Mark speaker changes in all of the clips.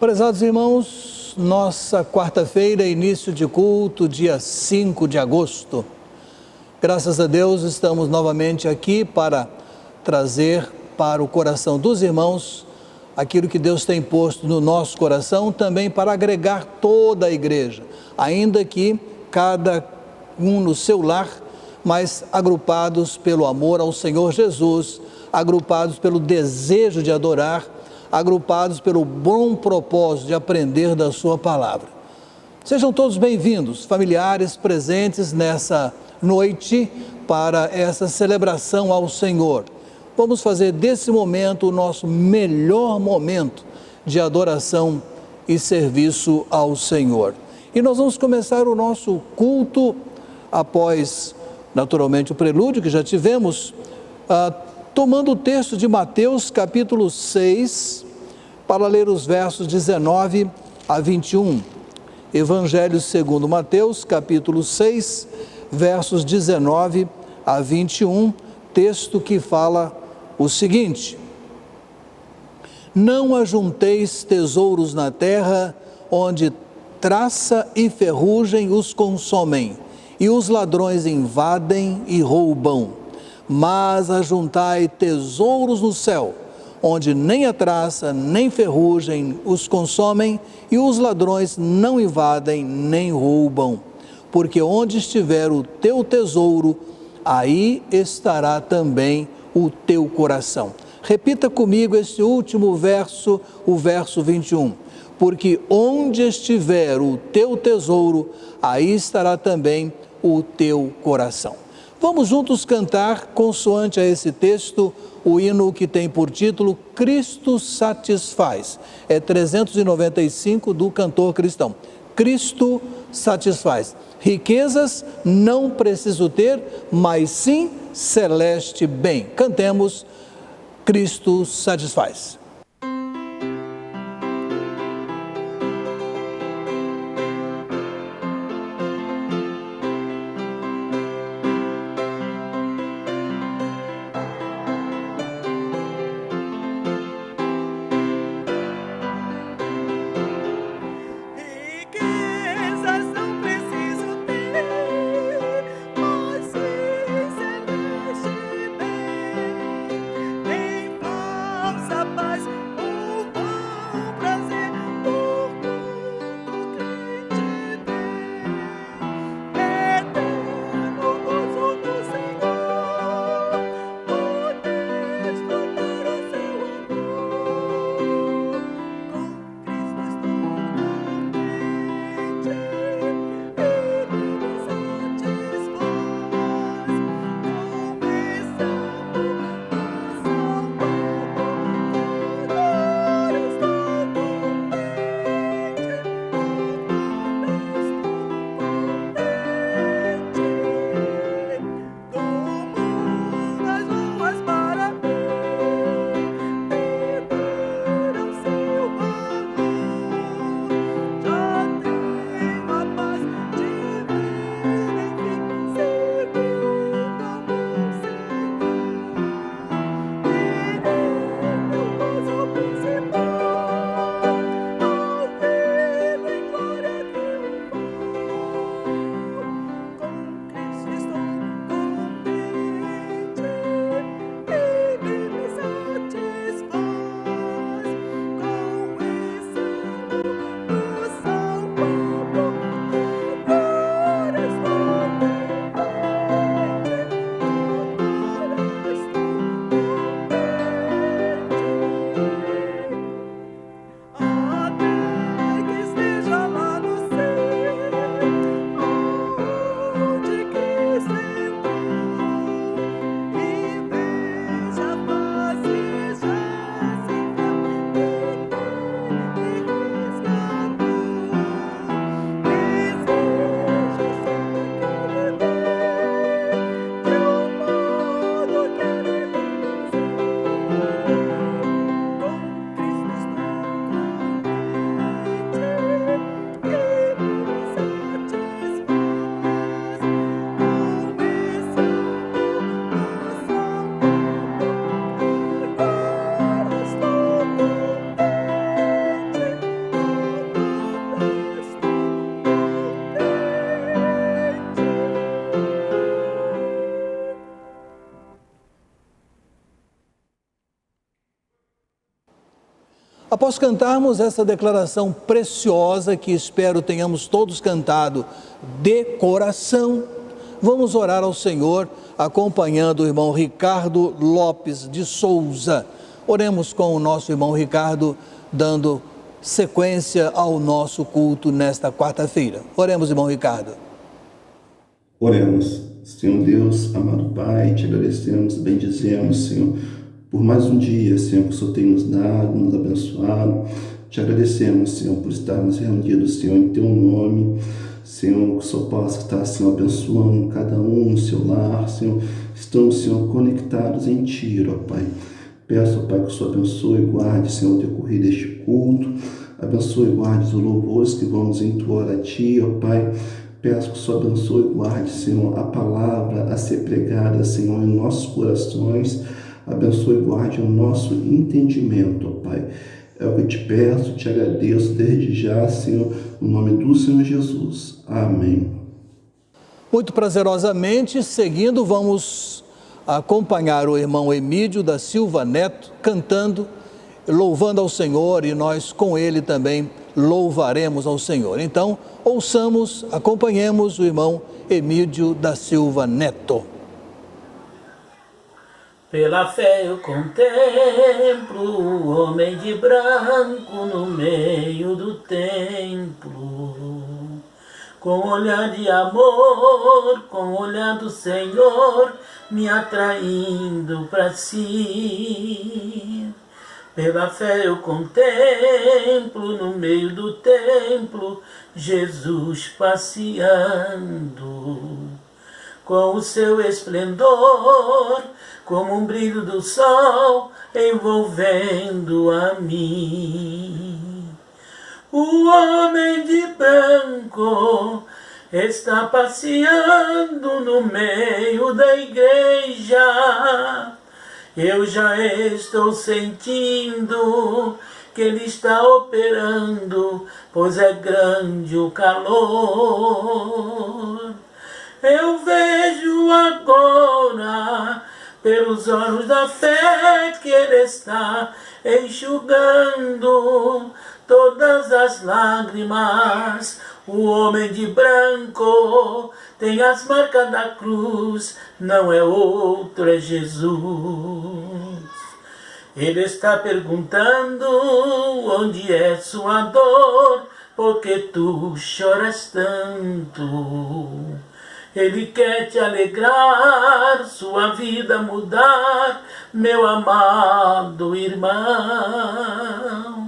Speaker 1: Prezados irmãos, nossa quarta-feira, início de culto, dia 5 de agosto. Graças a Deus estamos novamente aqui para trazer para o coração dos irmãos aquilo que Deus tem posto no nosso coração, também para agregar toda a igreja, ainda que cada um no seu lar, mas agrupados pelo amor ao Senhor Jesus, agrupados pelo desejo de adorar, agrupados pelo bom propósito de aprender da sua palavra. Sejam todos bem-vindos, familiares presentes nessa noite para essa celebração ao Senhor. Vamos fazer desse momento o nosso melhor momento de adoração e serviço ao Senhor. E nós vamos começar o nosso culto após, naturalmente, o prelúdio que já tivemos, tomando o texto de Mateus, capítulo 6, para ler os versos 19 a 21. Evangelho segundo Mateus, capítulo 6, versos 19 a 21, texto que fala o seguinte: Não ajunteis tesouros na terra, onde traça e ferrugem os consomem, e os ladrões invadem e roubam. Mas ajuntai tesouros no céu, onde nem a traça, nem ferrugem os consomem, e os ladrões não invadem nem roubam. Porque onde estiver o teu tesouro, aí estará também o teu coração. Repita comigo este último verso, o verso 21. Porque onde estiver o teu tesouro, aí estará também o teu coração. Vamos juntos cantar, consoante a esse texto, o hino que tem por título Cristo Satisfaz. É 395 do cantor cristão. Cristo satisfaz. Riquezas não preciso ter, mas sim celeste bem. Cantemos Cristo satisfaz.
Speaker 2: Paz
Speaker 1: Após cantarmos essa declaração preciosa, que espero tenhamos todos cantado de coração, vamos orar ao Senhor, acompanhando o irmão Ricardo Lopes de Souza. Oremos com o nosso irmão Ricardo, dando sequência ao nosso culto nesta quarta-feira. Oremos, irmão Ricardo.
Speaker 2: Oremos. Senhor Deus, amado Pai, te agradecemos, bendizemos, Senhor, por mais um dia, Senhor, que o Senhor tem nos dado, nos abençoado. Te agradecemos, Senhor, por estarmos reunidos, Senhor, em Teu nome. Senhor, que o Senhor possa estar, Senhor, abençoando cada um no seu lar, Senhor. Estamos, Senhor, conectados em Ti, ó Pai. Peço, ó Pai, que o Senhor abençoe e guarde, Senhor, o decorrer deste culto. Abençoe e guarde os louvores que vamos entoar a Ti, ó Pai. Peço que o Senhor abençoe e guarde, Senhor, a palavra a ser pregada, Senhor, em nossos corações. Abençoe e guarde o nosso entendimento, ó Pai. É o que eu te peço, te agradeço desde já, Senhor, no nome do Senhor Jesus. Amém.
Speaker 1: Muito prazerosamente, seguindo, vamos acompanhar o irmão Emídio da Silva Neto cantando, louvando ao Senhor, e nós com ele também louvaremos ao Senhor. Então, ouçamos, acompanhemos o irmão Emídio da Silva Neto.
Speaker 3: Pela fé eu contemplo o homem de branco no meio do templo, com olhar de amor, com olhar do Senhor, me atraindo para si. Pela fé eu contemplo no meio do templo Jesus passeando, com o seu esplendor, como um brilho do sol, envolvendo a mim. O homem de branco está passeando no meio da igreja. Eu já estou sentindo que ele está operando, pois é grande o calor. Eu vejo agora, pelos olhos da fé, que ele está enxugando todas as lágrimas. O homem de branco tem as marcas da cruz, não é outro, é Jesus. Ele está perguntando onde é sua dor, porque tu choras tanto. Ele quer te alegrar, sua vida mudar, meu amado irmão.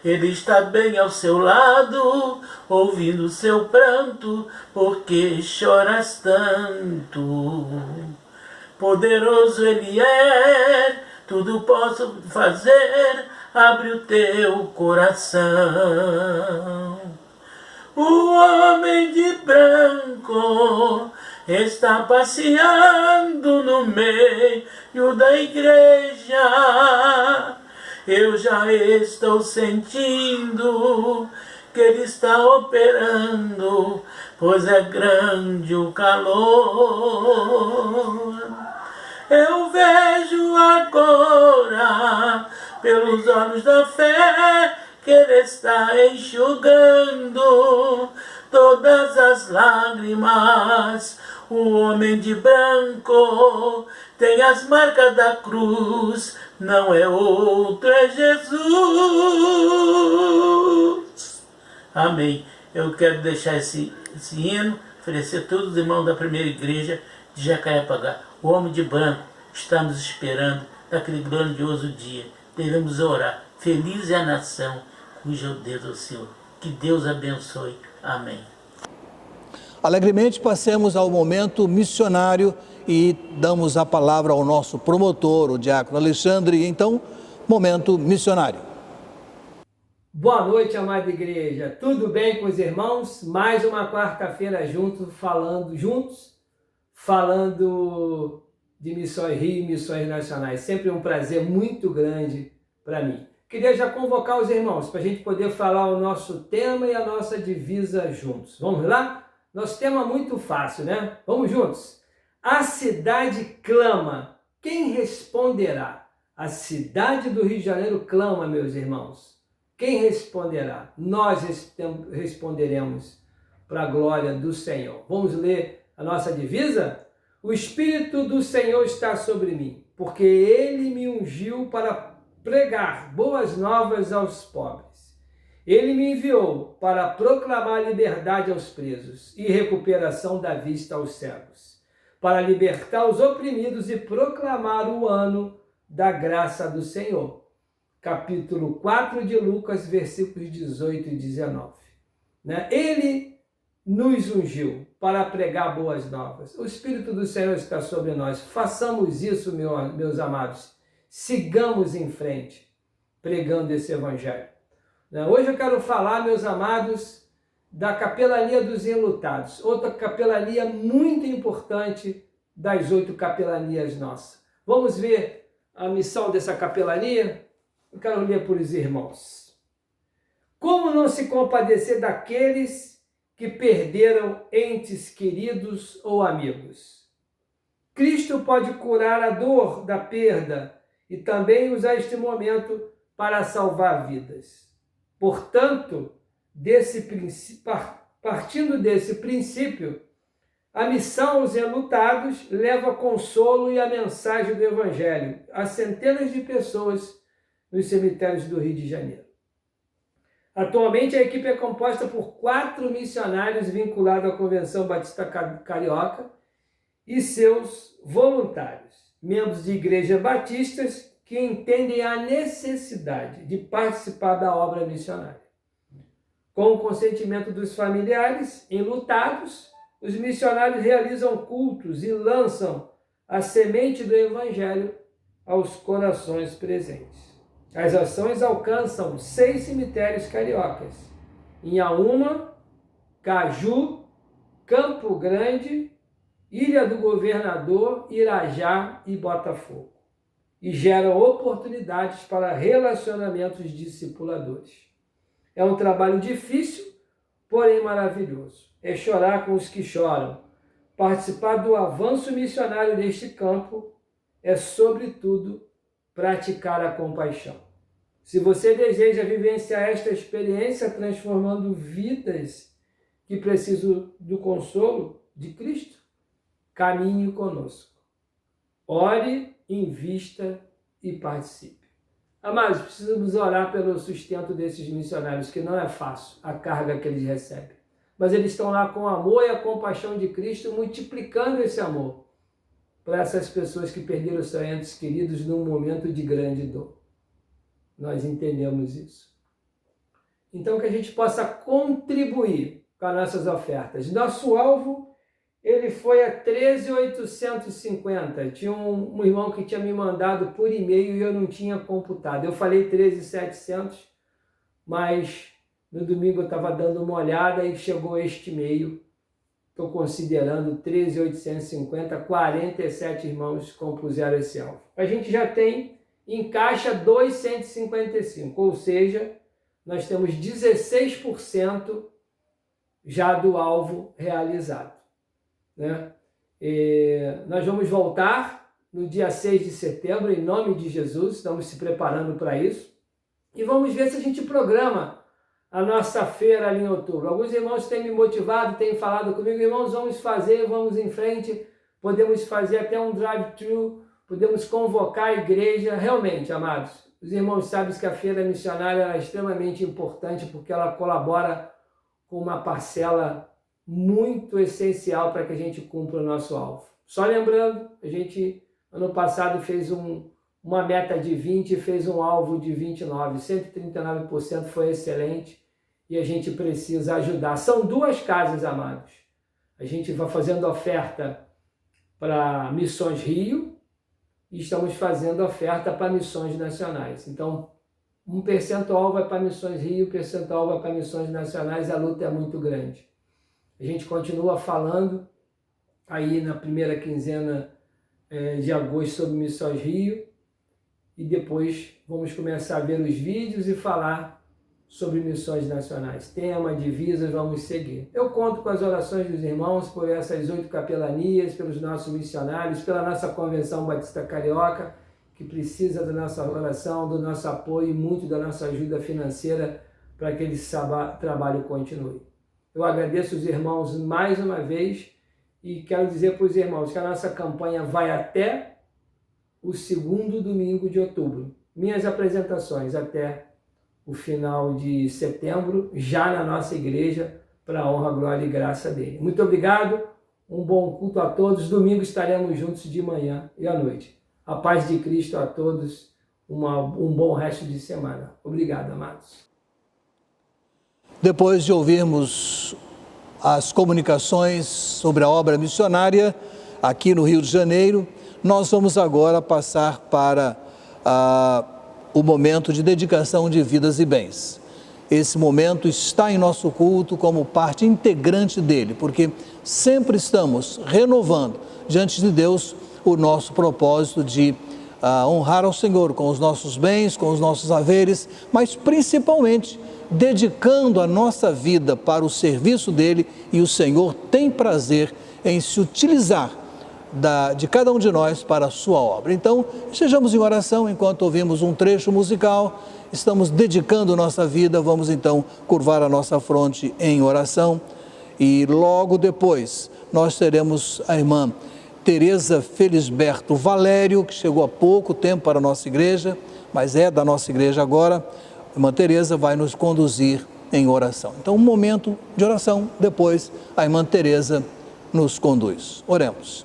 Speaker 3: Ele está bem ao seu lado, ouvindo seu pranto, porque choras tanto. Poderoso ele é, tudo posso fazer, abre o teu coração. O homem de branco está passeando no meio da igreja. Eu já estou sentindo que ele está operando, pois é grande o calor. Eu vejo agora, pelos olhos da fé, que ele está enxugando todas as lágrimas. O homem de branco tem as marcas da cruz, não é outro, é Jesus. Amém. Eu quero deixar esse hino, oferecer a todos os irmãos da primeira igreja de Jacarepaguá. O homem de branco está nos esperando naquele grandioso dia. Devemos orar. Feliz é a nação cujo Deus é o Senhor. Que Deus abençoe. Amém.
Speaker 1: Alegremente passemos ao momento missionário e damos a palavra ao nosso promotor, o diácono Alexandre. Então, momento missionário.
Speaker 4: Boa noite, amada igreja. Tudo bem com os irmãos? Mais uma quarta-feira falando de Missões Rio e Missões Nacionais. Sempre um prazer muito grande para mim. Queria já convocar os irmãos para a gente poder falar o nosso tema e a nossa divisa juntos. Vamos lá? Nosso tema é muito fácil, né? Vamos juntos. A cidade clama. Quem responderá? A cidade do Rio de Janeiro clama, meus irmãos. Quem responderá? Nós responderemos para a glória do Senhor. Vamos ler a nossa divisa? O Espírito do Senhor está sobre mim, porque Ele me ungiu para pregar boas novas aos pobres. Ele me enviou para proclamar liberdade aos presos e recuperação da vista aos cegos, para libertar os oprimidos e proclamar o ano da graça do Senhor. Capítulo 4 de Lucas, versículos 18 e 19. Ele nos ungiu para pregar boas novas. O Espírito do Senhor está sobre nós. Façamos isso, meus amados. Sigamos em frente, pregando esse evangelho. Hoje eu quero falar, meus amados, da capelania dos enlutados. Outra capelania muito importante das 8 capelanias nossas. Vamos ver a missão dessa capelania? Eu quero ler para os irmãos. Como não se compadecer daqueles que perderam entes queridos ou amigos? Cristo pode curar a dor da perda e também usar este momento para salvar vidas. Portanto, partindo desse princípio, a missão aos enlutados leva consolo e a mensagem do Evangelho a centenas de pessoas nos cemitérios do Rio de Janeiro. Atualmente, a equipe é composta por 4 missionários vinculados à Convenção Batista Carioca e seus voluntários, membros de igrejas batistas que entendem a necessidade de participar da obra missionária. Com o consentimento dos familiares enlutados, os missionários realizam cultos e lançam a semente do Evangelho aos corações presentes. As ações alcançam 6 cemitérios cariocas: Inhaúma, Caju, Campo Grande, Ilha do Governador, Irajá e Botafogo, e geram oportunidades para relacionamentos discipuladores. É um trabalho difícil, porém maravilhoso. É chorar com os que choram. Participar do avanço missionário neste campo é, sobretudo, praticar a compaixão. Se você deseja vivenciar esta experiência transformando vidas que precisam do consolo de Cristo, caminhe conosco. Ore, invista e participe. Amados, precisamos orar pelo sustento desses missionários, que não é fácil a carga que eles recebem. Mas eles estão lá com o amor e a compaixão de Cristo, multiplicando esse amor para essas pessoas que perderam seus entes queridos num momento de grande dor. Nós entendemos isso. Então, que a gente possa contribuir com as nossas ofertas. Nosso alvo, ele foi a 13.850. Tinha um irmão que tinha me mandado por e-mail e eu não tinha computado. Eu falei 13.700, mas no domingo eu estava dando uma olhada e chegou este e-mail. Estou considerando 13.850, 47 irmãos compuseram esse alvo. A gente já tem em caixa 255, ou seja, nós temos 16% já do alvo realizado. Nós vamos voltar no dia 6 de setembro, em nome de Jesus, estamos se preparando para isso, e vamos ver se a gente programa a nossa feira ali em outubro. Alguns irmãos têm me motivado, têm falado comigo: irmãos, vamos fazer, vamos em frente, podemos fazer até um drive-thru, podemos convocar a igreja. Realmente, amados, os irmãos sabem que a feira missionária é extremamente importante, porque ela colabora com uma parcela muito essencial para que a gente cumpra o nosso alvo. Só lembrando, a gente, ano passado, fez uma meta de 20 e fez um alvo de 29, 139% foi excelente, e a gente precisa ajudar. São 2 casas, amados. A gente vai fazendo oferta para Missões Rio e estamos fazendo oferta para missões nacionais. Então, um percentual vai para Missões Rio, um percentual vai para missões nacionais, a luta é muito grande. A gente continua falando aí na primeira quinzena de agosto sobre Missões Rio, e depois vamos começar a ver os vídeos e falar sobre missões nacionais. Tema, divisas, vamos seguir. Eu conto com as orações dos irmãos por essas 8 capelanias, pelos nossos missionários, pela nossa Convenção Batista Carioca, que precisa da nossa oração, do nosso apoio e muito da nossa ajuda financeira para que esse trabalho continue. Eu agradeço os irmãos mais uma vez e quero dizer para os irmãos que a nossa campanha vai até o 2º domingo de outubro. Minhas apresentações até o final de setembro, já na nossa igreja, para a honra, glória e graça dele. Muito obrigado, um bom culto a todos. Domingo estaremos juntos de manhã e à noite. A paz de Cristo a todos, um bom resto de semana. Obrigado, amados.
Speaker 1: Depois de ouvirmos as comunicações sobre a obra missionária aqui no Rio de Janeiro, nós vamos agora passar para o momento de dedicação de vidas e bens. Esse momento está em nosso culto como parte integrante dele, porque sempre estamos renovando diante de Deus o nosso propósito de honrar ao Senhor com os nossos bens, com os nossos haveres, mas principalmente dedicando a nossa vida para o serviço dele, e o Senhor tem prazer em se utilizar de cada um de nós para a sua obra. Então, estejamos em oração enquanto ouvimos um trecho musical, estamos dedicando nossa vida, vamos então curvar a nossa fronte em oração e logo depois nós teremos a irmã Tereza Felisberto Valério, que chegou há pouco tempo para a nossa igreja, mas é da nossa igreja agora. A irmã Tereza vai nos conduzir em oração. Então, um momento de oração, depois a irmã Tereza nos conduz. Oremos.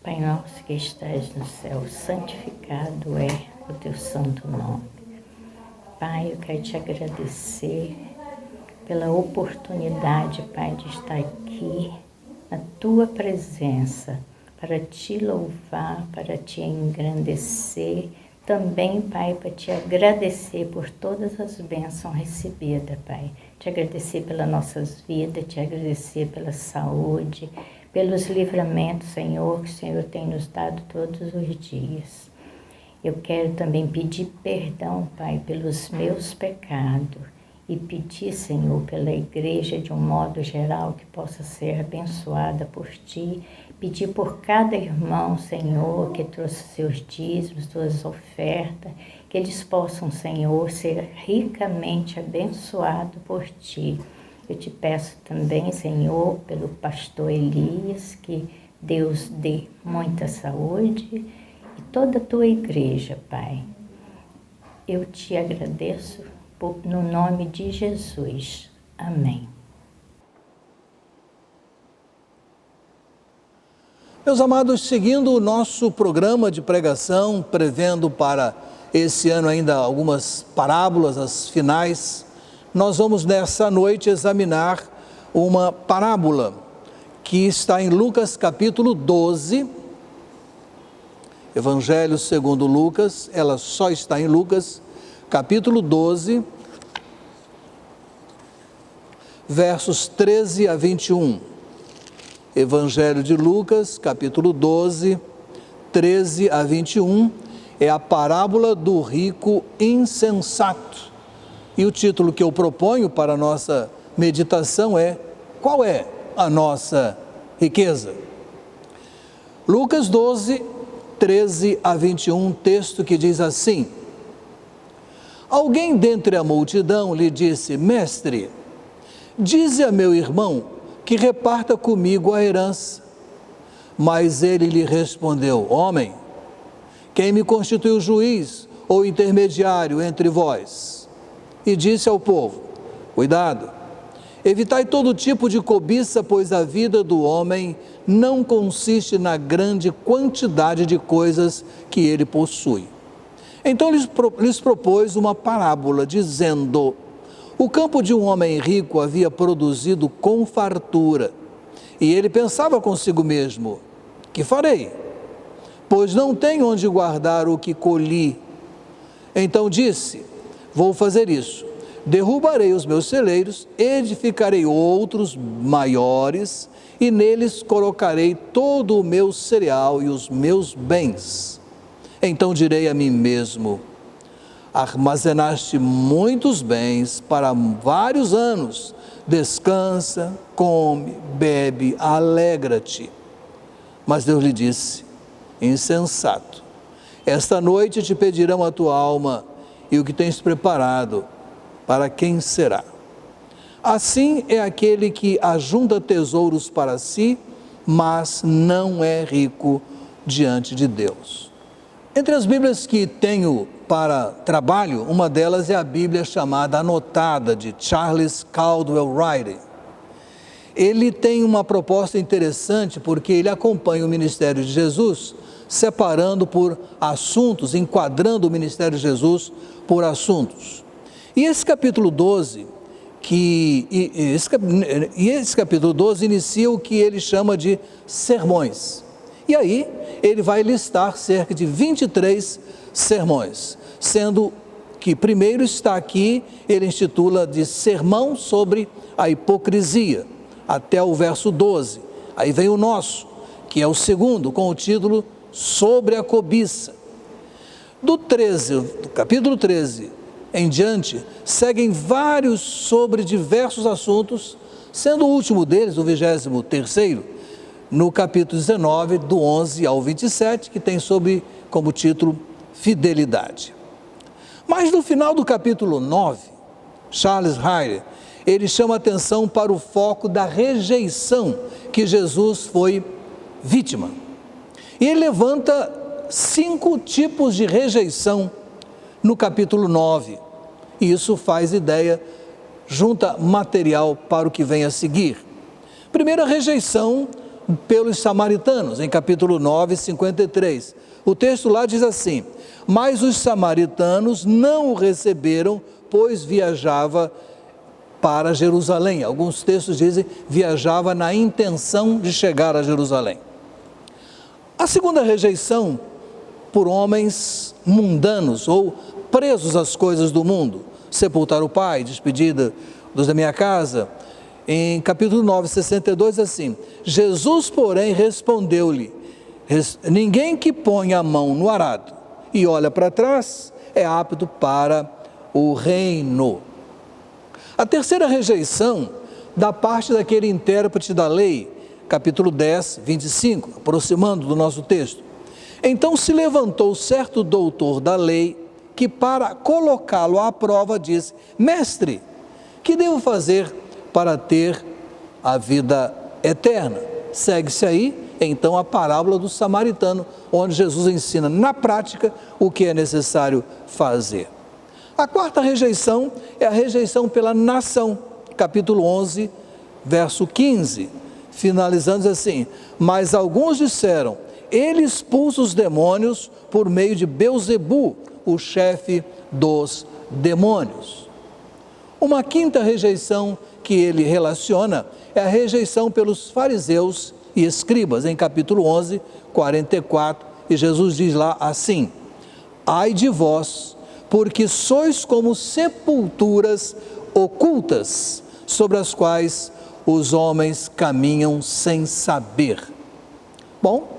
Speaker 5: Pai nosso que estás no céu, santificado é o teu santo nome. Pai, eu quero te agradecer pela oportunidade, Pai, de estar aqui na tua presença, para te louvar, para te engrandecer, também, Pai, para te agradecer por todas as bênçãos recebidas, Pai. Te agradecer pelas nossas vidas, te agradecer pela saúde, pelos livramentos, Senhor, que o Senhor tem nos dado todos os dias. Eu quero também pedir perdão, Pai, pelos meus pecados e pedir, Senhor, pela igreja de um modo geral que possa ser abençoada por Ti. Pedir por cada irmão, Senhor, que trouxe seus dízimos, suas ofertas, que eles possam, Senhor, ser ricamente abençoados por Ti. Eu te peço também, Senhor, pelo pastor Elias, que Deus dê muita saúde e toda a tua igreja, Pai. Eu te agradeço no nome de Jesus. Amém.
Speaker 1: Meus amados, seguindo o nosso programa de pregação, prevendo para esse ano ainda algumas parábolas, as finais. Nós vamos nessa noite examinar uma parábola que está em Lucas capítulo 12, Evangelho segundo Lucas, ela só está em Lucas capítulo 12, versos 13 a 21. Evangelho de Lucas, capítulo 12, 13 a 21, é a parábola do rico insensato. E o título que eu proponho para a nossa meditação é: qual é a nossa riqueza? Lucas 12, 13 a 21, texto que diz assim: Alguém dentre a multidão lhe disse: Mestre, dize a meu irmão que reparta comigo a herança. Mas ele lhe respondeu: Homem, quem me constituiu juiz ou intermediário entre vós? E disse ao povo: Cuidado, evitai todo tipo de cobiça, pois a vida do homem não consiste na grande quantidade de coisas que ele possui. Então lhes propôs uma parábola, dizendo: O campo de um homem rico havia produzido com fartura, e ele pensava consigo mesmo: Que farei? Pois não tenho onde guardar o que colhi. Então disse: Vou fazer isso. Derrubarei os meus celeiros, edificarei outros maiores, e neles colocarei todo o meu cereal e os meus bens. Então direi a mim mesmo: Armazenaste muitos bens para vários anos, descansa, come, bebe, alegra-te. Mas Deus lhe disse: Insensato, esta noite te pedirão a tua alma, e o que tens preparado, para quem será? Assim é aquele que ajunta tesouros para si, mas não é rico diante de Deus. Entre as Bíblias que tenho para trabalho, uma delas é a Bíblia chamada Anotada, de Charles Caldwell Riley. Ele tem uma proposta interessante porque ele acompanha o ministério de Jesus, separando por assuntos, enquadrando o ministério de Jesus por assuntos. E esse capítulo 12, esse capítulo 12 inicia o que ele chama de sermões. E aí ele vai listar cerca de 23 sermões, sendo que primeiro está aqui, ele intitula de Sermão sobre a Hipocrisia, até o verso 12. Aí vem o nosso, que é o segundo, com o título Sobre a Cobiça. Do capítulo 13 em diante, seguem vários sobre diversos assuntos, sendo o último deles, o 23º, no capítulo 19, do 11 ao 27, que tem como título Fidelidade. Mas no final do capítulo 9, Charles Riley, ele chama a atenção para o foco da rejeição que Jesus foi vítima. E ele levanta 5 tipos de rejeição no capítulo 9. E isso faz ideia, junta material para o que vem a seguir. Primeira rejeição pelos samaritanos, em capítulo 9, 53. O texto lá diz assim: Mas os samaritanos não o receberam, pois viajava para Jerusalém. Alguns textos dizem viajava na intenção de chegar a Jerusalém. A segunda rejeição por homens mundanos ou presos às coisas do mundo. Sepultar o pai, despedida dos da minha casa. Em capítulo 9, 62, assim: Jesus, porém, respondeu-lhe: Ninguém que põe a mão no arado e olha para trás é apto para o reino. A terceira rejeição da parte daquele intérprete da lei, capítulo 10, 25, aproximando do nosso texto. Então se levantou certo doutor da lei, que para colocá-lo à prova disse: Mestre, que devo fazer para ter a vida eterna? Segue-se aí, então, a parábola do samaritano, onde Jesus ensina na prática o que é necessário fazer. A quarta rejeição é a rejeição pela nação, capítulo 11, verso 15, finalizando assim: Mas alguns disseram: ele expulsa os demônios por meio de Belzebu, o chefe dos demônios. Uma quinta rejeição que ele relaciona é a rejeição pelos fariseus e escribas, em capítulo 11, 44, e Jesus diz lá assim: ai de vós, porque sois como sepulturas ocultas, sobre as quais os homens caminham sem saber. Bom,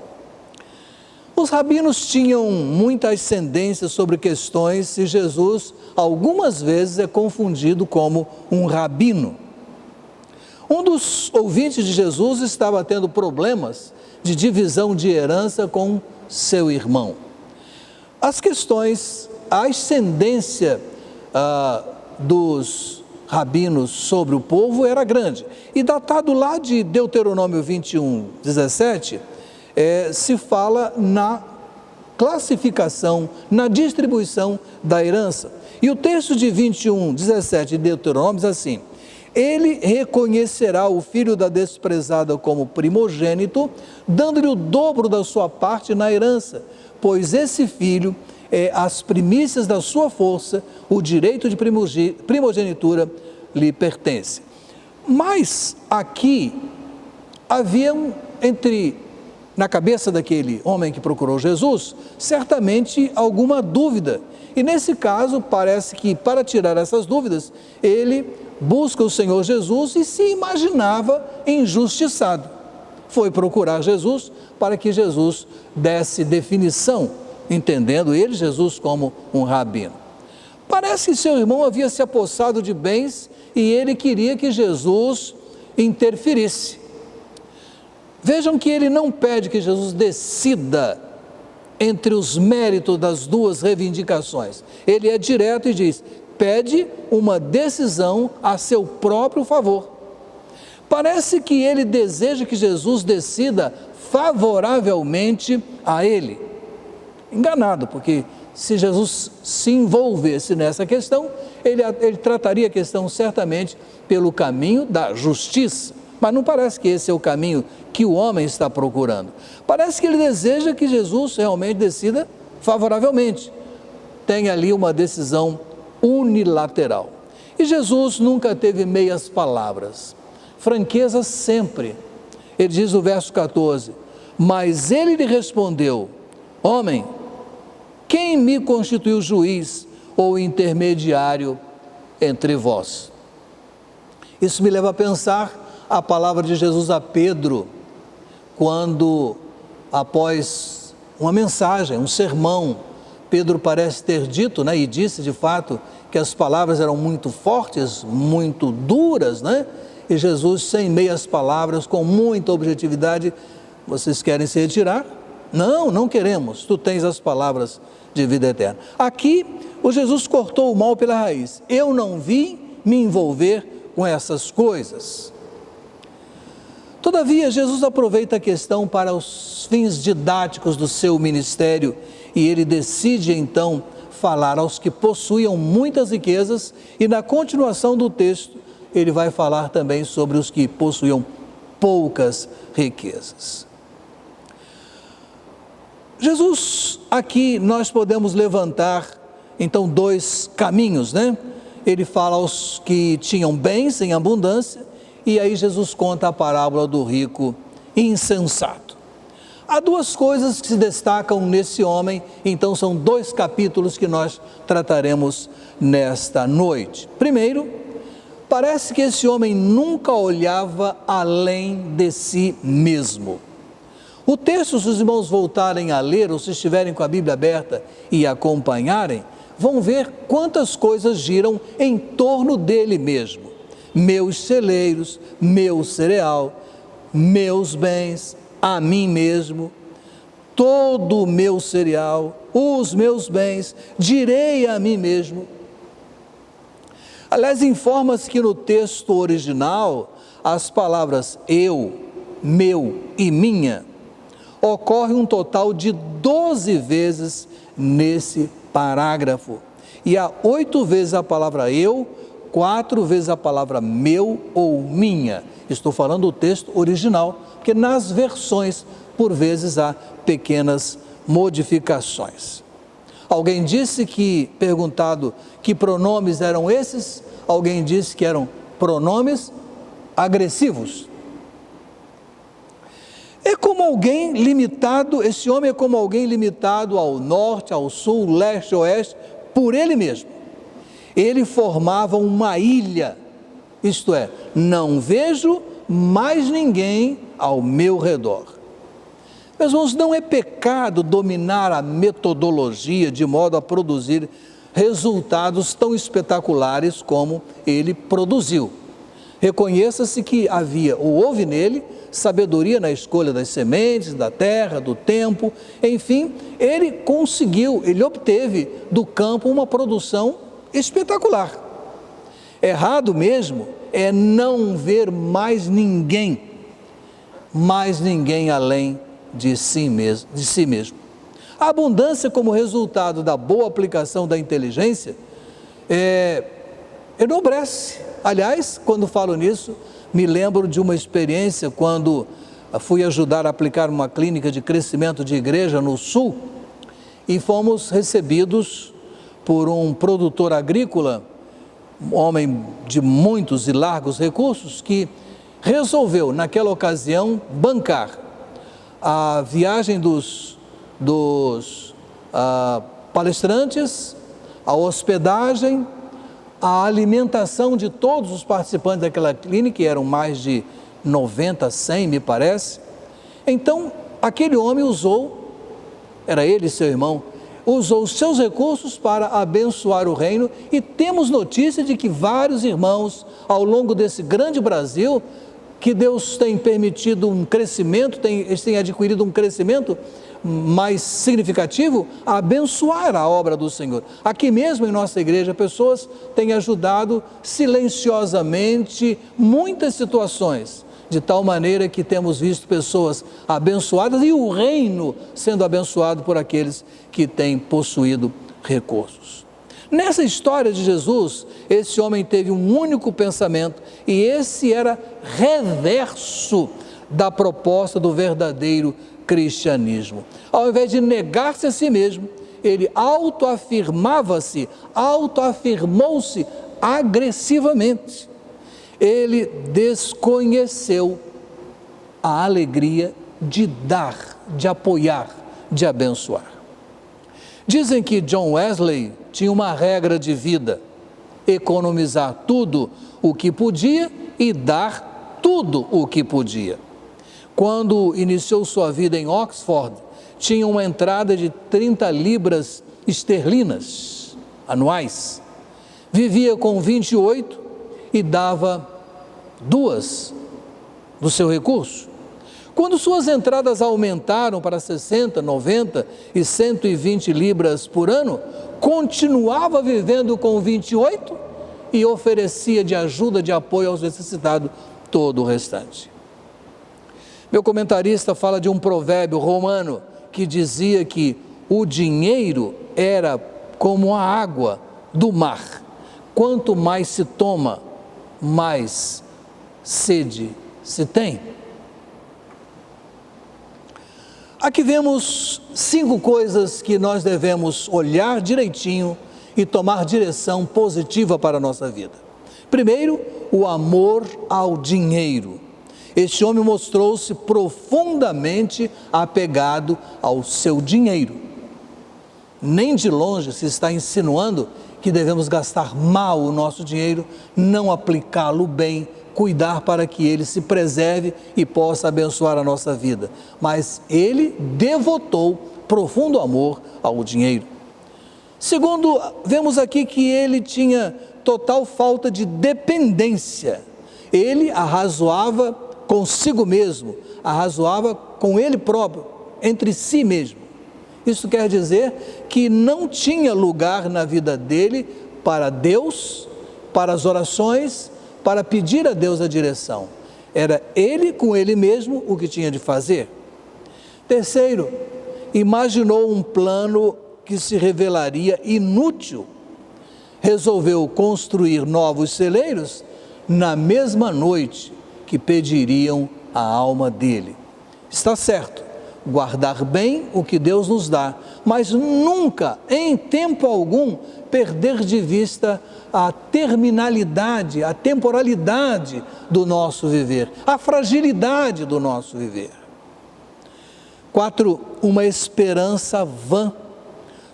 Speaker 1: os rabinos tinham muita ascendência sobre questões e Jesus algumas vezes é confundido como um rabino. Um dos ouvintes de Jesus estava tendo problemas de divisão de herança com seu irmão. As questões, a ascendência dos rabinos sobre o povo era grande. E datado lá de Deuteronômio 21, 17, se fala na classificação, na distribuição da herança. E o texto de 21, 17 de Deuteronômio diz assim: ele reconhecerá o filho da desprezada como primogênito, dando-lhe o dobro da sua parte na herança, pois esse filho é as primícias da sua força, o direito de primogenitura lhe pertence. Mas aqui havia na cabeça daquele homem que procurou Jesus, certamente alguma dúvida. E nesse caso, parece que para tirar essas dúvidas, ele busca o Senhor Jesus e se imaginava injustiçado. Foi procurar Jesus para que Jesus desse definição, entendendo ele, Jesus, como um rabino. Parece que seu irmão havia se apossado de bens e ele queria que Jesus interferisse. Vejam que ele não pede que Jesus decida entre os méritos das duas reivindicações. Ele é direto e diz: pede uma decisão a seu próprio favor. Parece que ele deseja que Jesus decida favoravelmente a ele. Enganado, porque se Jesus se envolvesse nessa questão, ele trataria a questão certamente pelo caminho da justiça. Mas não parece que esse é o caminho que o homem está procurando. Parece que ele deseja que Jesus realmente decida favoravelmente. Tem ali uma decisão unilateral. E Jesus nunca teve meias palavras. Franqueza sempre. Ele diz no verso 14: mas ele lhe respondeu: homem, quem me constituiu juiz ou intermediário entre vós? Isso me leva a pensar a palavra de Jesus a Pedro, quando, após uma mensagem, um sermão, Pedro parece ter dito, e disse de fato, que as palavras eram muito fortes, muito duras, e Jesus, sem meias palavras, com muita objetividade: vocês querem se retirar? Não, não queremos, tu tens as palavras de vida eterna. Aqui, o Jesus cortou o mal pela raiz. Eu não vim me envolver com essas coisas. Todavia, Jesus aproveita a questão para os fins didáticos do seu ministério e ele decide então falar aos que possuíam muitas riquezas, e na continuação do texto ele vai falar também sobre os que possuíam poucas riquezas. Jesus, aqui nós podemos levantar então dois caminhos, Ele fala aos que tinham bens em abundância, e aí Jesus conta a parábola do rico insensato. Há duas coisas que se destacam nesse homem, então são dois capítulos que nós trataremos nesta noite. Primeiro, parece que esse homem nunca olhava além de si mesmo. O texto, se os irmãos voltarem a ler, ou se estiverem com a Bíblia aberta e acompanharem, vão ver quantas coisas giram em torno dele mesmo. Meus celeiros, meu cereal, meus bens, a mim mesmo, todo o meu cereal, os meus bens, direi a mim mesmo. Aliás, informa-se que no texto original, as palavras eu, meu e minha, ocorre um total de 12 vezes nesse parágrafo. E há 8 vezes a palavra eu, 4 vezes a palavra meu ou minha. Estou falando do texto original, porque nas versões por vezes há pequenas modificações. Alguém disse que, perguntado que pronomes eram esses, alguém disse que eram pronomes agressivos. É como alguém limitado, esse homem é como alguém limitado ao norte, ao sul, leste, oeste, por ele mesmo. Ele formava uma ilha, isto é, não vejo mais ninguém ao meu redor. Meus irmãos, não é pecado dominar a metodologia de modo a produzir resultados tão espetaculares como ele produziu. Reconheça-se que houve nele sabedoria na escolha das sementes, da terra, do tempo, enfim, ele obteve do campo uma produção espetacular. Errado mesmo é não ver mais ninguém além de si mesmo. A abundância como resultado da boa aplicação da inteligência enobrece. Aliás, quando falo nisso, me lembro de uma experiência quando fui ajudar a aplicar uma clínica de crescimento de igreja no sul e fomos recebidos por um produtor agrícola, um homem de muitos e largos recursos, que resolveu, naquela ocasião, bancar a viagem dos palestrantes, a hospedagem, a alimentação de todos os participantes daquela clínica, que eram mais de 90, 100, me parece. Então, aquele homem era ele e seu irmão, usou os seus recursos para abençoar o reino, e temos notícia de que vários irmãos, ao longo desse grande Brasil, que Deus tem permitido um crescimento, eles têm adquirido um crescimento mais significativo, a abençoar a obra do Senhor. Aqui mesmo em nossa igreja, pessoas têm ajudado silenciosamente muitas situações, de tal maneira que temos visto pessoas abençoadas e o reino sendo abençoado por aqueles que têm possuído recursos. Nessa história de Jesus, esse homem teve um único pensamento, e esse era reverso da proposta do verdadeiro cristianismo. Ao invés de negar-se a si mesmo, ele autoafirmou-se agressivamente. Ele desconheceu a alegria de dar, de apoiar, de abençoar. Dizem que John Wesley tinha uma regra de vida: economizar tudo o que podia e dar tudo o que podia. Quando iniciou sua vida em Oxford, tinha uma entrada de 30 libras esterlinas anuais. Vivia com 28 e dava 2 do seu recurso. Quando suas entradas aumentaram para 60, 90 e 120 libras por ano, continuava vivendo com 28 e oferecia de ajuda, de apoio aos necessitados todo o restante. Meu comentarista fala de um provérbio romano que dizia que o dinheiro era como a água do mar. Quanto mais se toma, mais sede se tem. Aqui vemos 5 coisas que nós devemos olhar direitinho e tomar direção positiva para a nossa vida. Primeiro, o amor ao dinheiro. Este homem mostrou-se profundamente apegado ao seu dinheiro. Nem de longe se está insinuando que devemos gastar mal o nosso dinheiro, não aplicá-lo bem, cuidar para que ele se preserve e possa abençoar a nossa vida. Mas ele devotou profundo amor ao dinheiro. Segundo, vemos aqui que ele tinha total falta de dependência. Ele arrazoava consigo mesmo, arrazoava com ele próprio, entre si mesmo. Isso quer dizer que não tinha lugar na vida dele para Deus, para as orações, para pedir a Deus a direção. Era ele com ele mesmo o que tinha de fazer. Terceiro, imaginou um plano que se revelaria inútil. Resolveu construir novos celeiros na mesma noite que pediriam a alma dele. Está certo, guardar bem o que Deus nos dá, mas nunca, em tempo algum, perder de vista a terminalidade, a temporalidade do nosso viver, a fragilidade do nosso viver. 4. Uma esperança vã.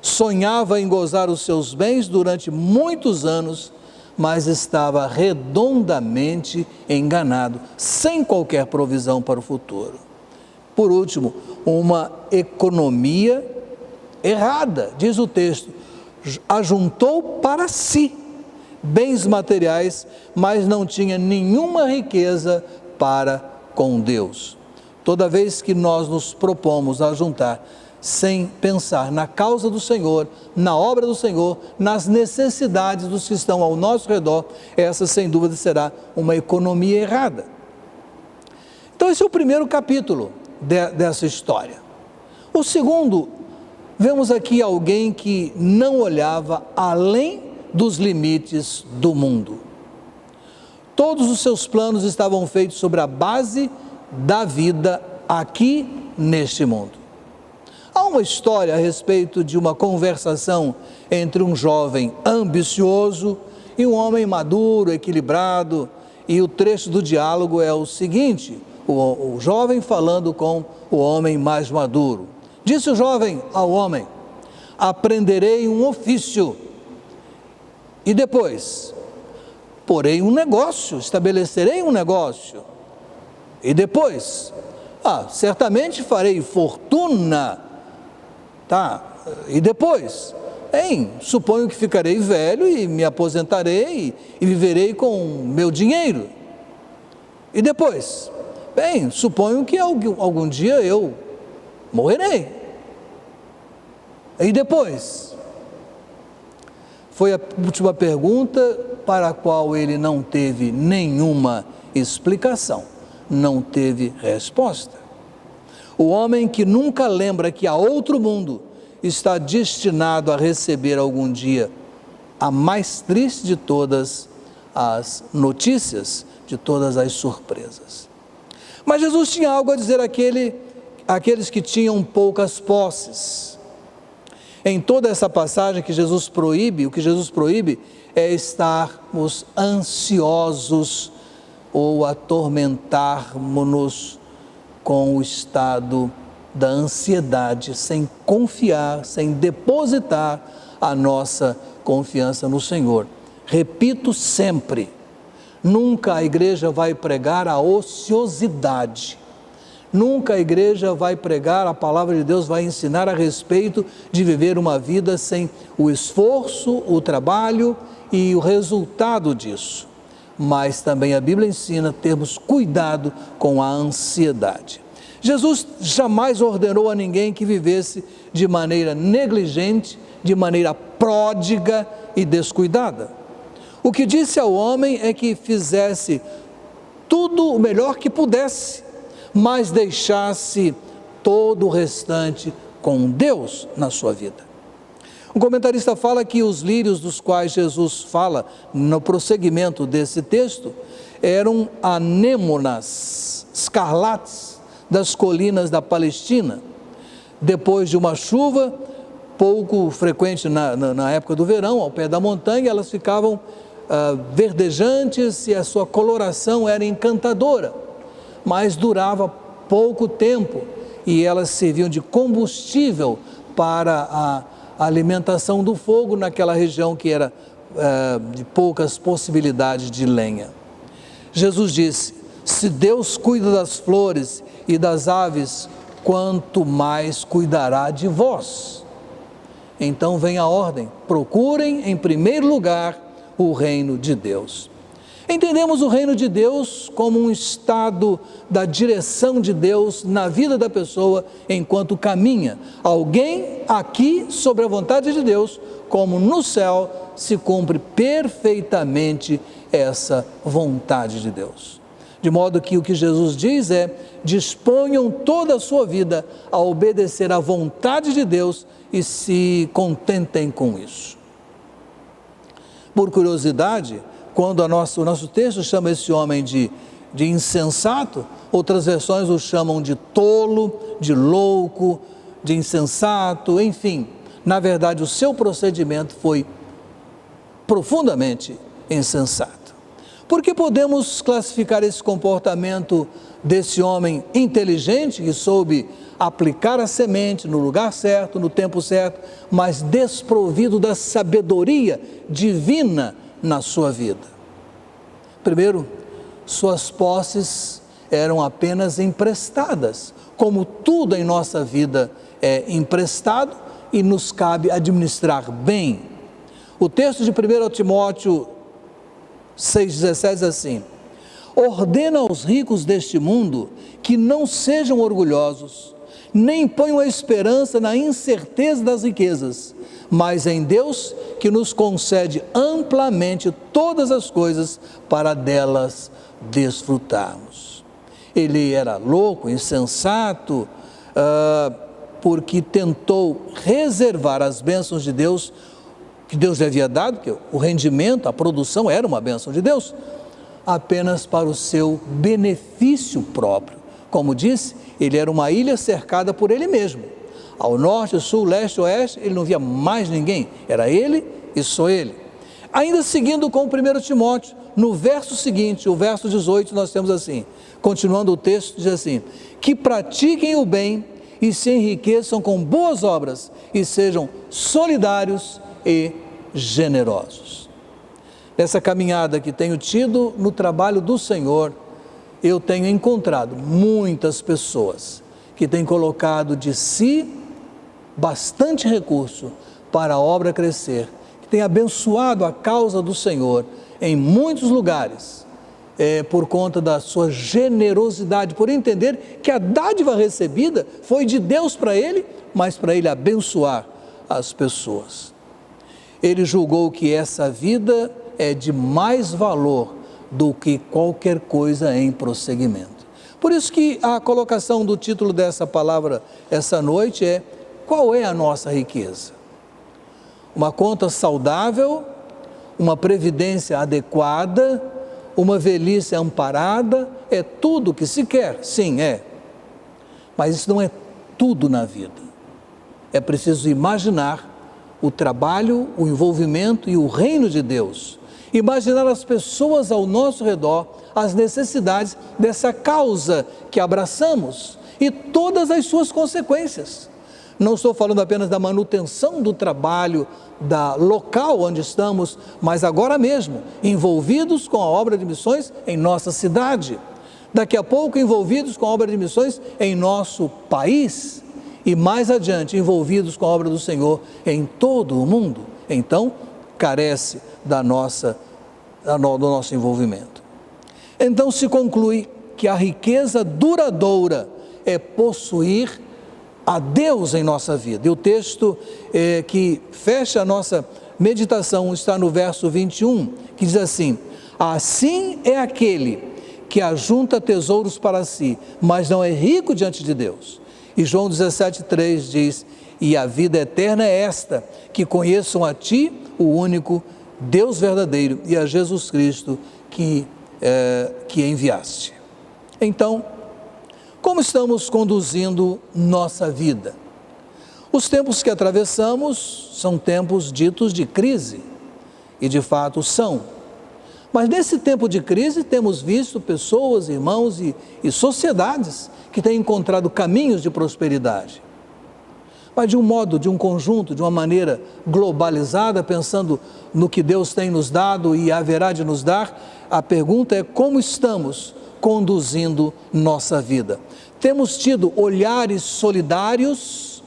Speaker 1: Sonhava em gozar os seus bens durante muitos anos, mas estava redondamente enganado, sem qualquer provisão para o futuro. Por último, uma economia errada, diz o texto, ajuntou para si bens materiais, mas não tinha nenhuma riqueza para com Deus. Toda vez que nós nos propomos a juntar, sem pensar na causa do Senhor, na obra do Senhor, nas necessidades dos que estão ao nosso redor, essa sem dúvida será uma economia errada. Então esse é o primeiro capítulo dessa história. O segundo, vemos aqui alguém que não olhava além dos limites do mundo. Todos os seus planos estavam feitos sobre a base da vida aqui neste mundo. Há uma história a respeito de uma conversação entre um jovem ambicioso e um homem maduro, equilibrado, e o trecho do diálogo é o seguinte: o jovem falando com o homem mais maduro. Disse o jovem ao homem: aprenderei um ofício e depois porei um negócio, estabelecerei um negócio e depois, certamente farei fortuna, e depois, suponho que ficarei velho e me aposentarei e viverei com meu dinheiro. E depois, suponho que algum dia eu morrerei. E depois? Foi a última pergunta para a qual ele não teve nenhuma explicação, não teve resposta. O homem que nunca lembra que há outro mundo está destinado a receber algum dia a mais triste de todas as notícias, de todas as surpresas. Mas Jesus tinha algo a dizer àqueles que tinham poucas posses. Em toda essa passagem que Jesus proíbe, o que Jesus proíbe é estarmos ansiosos ou atormentarmos-nos com o estado da ansiedade, sem confiar, sem depositar a nossa confiança no Senhor. Repito sempre, nunca a igreja vai pregar a ociosidade. Nunca a igreja vai pregar, a palavra de Deus vai ensinar a respeito de viver uma vida sem o esforço, o trabalho e o resultado disso. Mas também a Bíblia ensina termos cuidado com a ansiedade. Jesus jamais ordenou a ninguém que vivesse de maneira negligente, de maneira pródiga e descuidada. O que disse ao homem é que fizesse tudo o melhor que pudesse, mas deixasse todo o restante com Deus na sua vida. Um comentarista fala que os lírios dos quais Jesus fala no prosseguimento desse texto eram anêmonas escarlates das colinas da Palestina. Depois de uma chuva pouco frequente na época do verão, ao pé da montanha, elas ficavam verdejantes e a sua coloração era encantadora, mas durava pouco tempo e elas serviam de combustível para a alimentação do fogo naquela região que era de poucas possibilidades de lenha. Jesus disse: se Deus cuida das flores e das aves, quanto mais cuidará de vós. Então vem a ordem: procurem em primeiro lugar o reino de Deus. Entendemos o reino de Deus como um estado da direção de Deus na vida da pessoa enquanto caminha. Alguém aqui sobre a vontade de Deus, como no céu, se cumpre perfeitamente essa vontade de Deus. De modo que o que Jesus diz é: disponham toda a sua vida a obedecer à vontade de Deus e se contentem com isso. Por curiosidade, quando o nosso texto chama esse homem de de insensato, outras versões o chamam de tolo, de louco, de insensato, enfim. Na verdade, o seu procedimento foi profundamente insensato. Por que podemos classificar esse comportamento desse homem inteligente que soube aplicar a semente no lugar certo, no tempo certo, mas desprovido da sabedoria divina na sua vida? Primeiro, suas posses eram apenas emprestadas, como tudo em nossa vida é emprestado e nos cabe administrar bem. O texto de 1 Timóteo 6,17 diz assim: ordena aos ricos deste mundo que não sejam orgulhosos, nem ponham a esperança na incerteza das riquezas, mas em Deus, que nos concede amplamente todas as coisas para delas desfrutarmos. Ele era louco, insensato, porque tentou reservar as bênçãos de Deus, que Deus lhe havia dado, que o rendimento, a produção era uma bênção de Deus, apenas para o seu benefício próprio. Como disse, ele era uma ilha cercada por ele mesmo. Ao norte, sul, leste, oeste, ele não via mais ninguém. Era ele e só ele. Ainda seguindo com o 1 Timóteo, no verso seguinte, o verso 18, nós temos assim, continuando o texto, diz assim: que pratiquem o bem e se enriqueçam com boas obras e sejam solidários e generosos. Nessa caminhada que tenho tido no trabalho do Senhor, eu tenho encontrado muitas pessoas que têm colocado de si bastante recurso para a obra crescer, que têm abençoado a causa do Senhor em muitos lugares, por conta da sua generosidade, por entender que a dádiva recebida foi de Deus para ele, mas para ele abençoar as pessoas. Ele julgou que essa vida é de mais valor do que qualquer coisa em prosseguimento. Por isso que a colocação do título dessa palavra essa noite é: qual é a nossa riqueza? Uma conta saudável, uma previdência adequada, uma velhice amparada, é tudo que se quer? Sim, é. Mas isso não é tudo na vida. É preciso imaginar o trabalho, o envolvimento e o reino de Deus. Imaginar as pessoas ao nosso redor, as necessidades dessa causa que abraçamos e todas as suas consequências. Não estou falando apenas da manutenção do trabalho, da local onde estamos, mas agora mesmo, envolvidos com a obra de missões em nossa cidade. Daqui a pouco, envolvidos com a obra de missões em nosso país. E mais adiante, envolvidos com a obra do Senhor em todo o mundo. Então, carece do nosso envolvimento. Então se conclui que a riqueza duradoura é possuir a Deus em nossa vida. E o texto que fecha a nossa meditação está no verso 21, que diz assim: assim é aquele que ajunta tesouros para si, mas não é rico diante de Deus. E João 17,3 diz: e a vida eterna é esta, que conheçam a ti, o único Deus verdadeiro, e a Jesus Cristo que enviaste. Então, como estamos conduzindo nossa vida? Os tempos que atravessamos são tempos ditos de crise, e de fato são. Mas nesse tempo de crise temos visto pessoas, irmãos e sociedades que têm encontrado caminhos de prosperidade. Mas de um modo, de um conjunto, de uma maneira globalizada, pensando no que Deus tem nos dado e haverá de nos dar, a pergunta é: como estamos conduzindo nossa vida? Temos tido olhares solidários?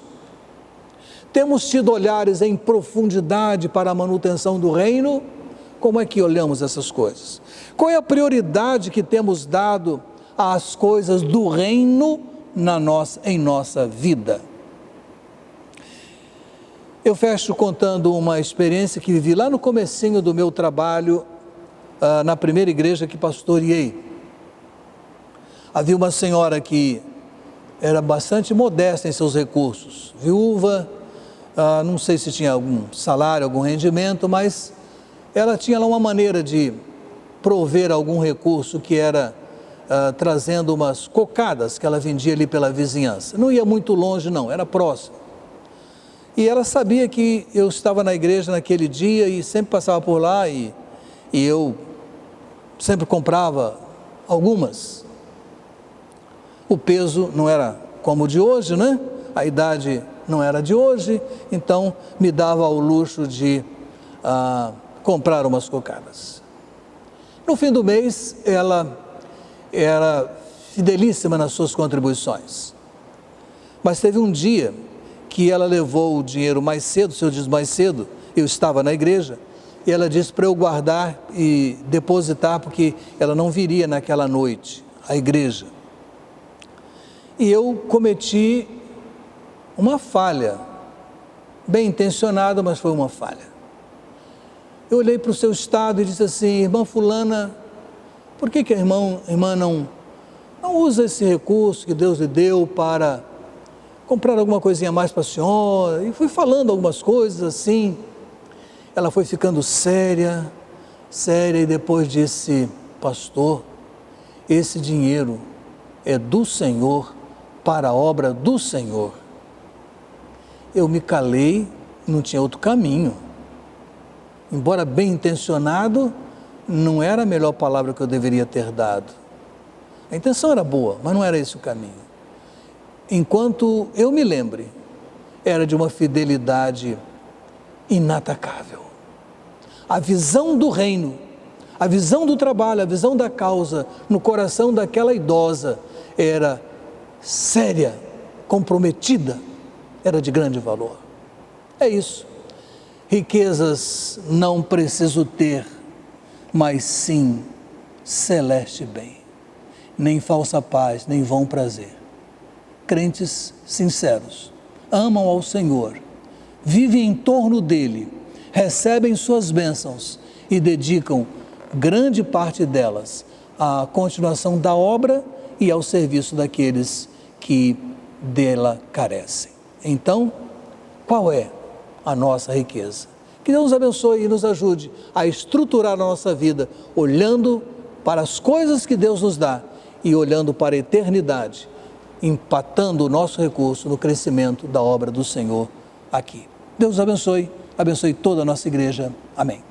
Speaker 1: Temos tido olhares em profundidade para a manutenção do reino? Como é que olhamos essas coisas? Qual é a prioridade que temos dado às coisas do reino em nossa vida? Eu fecho contando uma experiência que vivi lá no comecinho do meu trabalho, na primeira igreja que pastoreei. Havia uma senhora que era bastante modesta em seus recursos, viúva, não sei se tinha algum salário, algum rendimento, mas ela tinha lá uma maneira de prover algum recurso que era trazendo umas cocadas que ela vendia ali pela vizinhança. Não ia muito longe não, era próximo. E ela sabia que eu estava na igreja naquele dia e sempre passava por lá e eu sempre comprava algumas. O peso não era como o de hoje, né? A idade não era de hoje, então me dava ao luxo de comprar umas cocadas. No fim do mês, ela era fidelíssima nas suas contribuições. Mas teve um dia que ela levou o dinheiro mais cedo, se eu diz mais cedo, eu estava na igreja, e ela disse para eu guardar e depositar, porque ela não viria naquela noite à igreja. E eu cometi uma falha, bem intencionada, mas foi uma falha. Eu olhei para o seu estado e disse assim: irmã fulana, por que a irmã não usa esse recurso que Deus lhe deu para comprar alguma coisinha a mais para a senhora? E fui falando algumas coisas assim. Ela foi ficando séria, e depois disse: pastor, esse dinheiro é do Senhor, para a obra do Senhor. Eu me calei, não tinha outro caminho. Embora bem intencionado, não era a melhor palavra que eu deveria ter dado. A intenção era boa, mas não era esse o caminho. Enquanto eu me lembre, era de uma fidelidade inatacável. A visão do reino, a visão do trabalho, a visão da causa no coração daquela idosa era séria, comprometida, era de grande valor. É isso. Riquezas não preciso ter, mas sim celeste bem, nem falsa paz, nem vão prazer. Crentes sinceros, amam ao Senhor, vivem em torno dele, recebem suas bênçãos e dedicam grande parte delas à continuação da obra e ao serviço daqueles que dela carecem. Então, qual é a nossa riqueza? Que Deus nos abençoe e nos ajude a estruturar a nossa vida, olhando para as coisas que Deus nos dá e olhando para a eternidade, empatando o nosso recurso no crescimento da obra do Senhor aqui. Deus nos abençoe, abençoe toda a nossa igreja. Amém.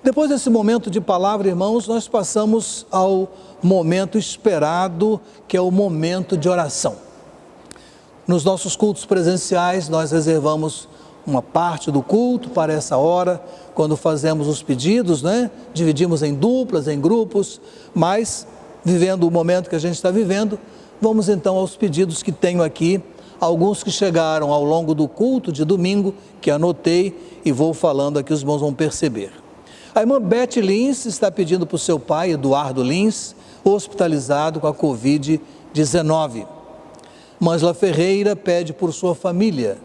Speaker 1: Depois desse momento de palavra, irmãos, nós passamos ao momento esperado, que é o momento de oração. Nos nossos cultos presenciais, nós reservamos uma parte do culto para essa hora, quando fazemos os pedidos, né? Dividimos em duplas, em grupos, mas, vivendo o momento que a gente está vivendo, vamos então aos pedidos que tenho aqui, alguns que chegaram ao longo do culto de domingo, que anotei e vou falando aqui, os irmãos vão perceber. A irmã Beth Lins está pedindo para o seu pai, Eduardo Lins, hospitalizado com a Covid-19. Mângela Ferreira pede por sua família.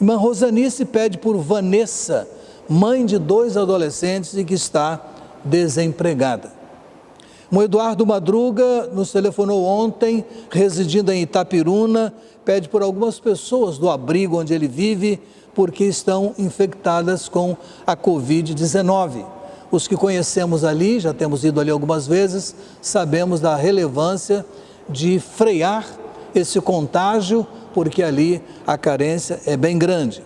Speaker 1: Irmã Rosanice pede por Vanessa, mãe de 2 adolescentes e que está desempregada. O Eduardo Madruga nos telefonou ontem, residindo em Itapiruna, pede por algumas pessoas do abrigo onde ele vive, porque estão infectadas com a Covid-19. Os que conhecemos ali, já temos ido ali algumas vezes, sabemos da relevância de frear esse contágio, porque ali a carência é bem grande.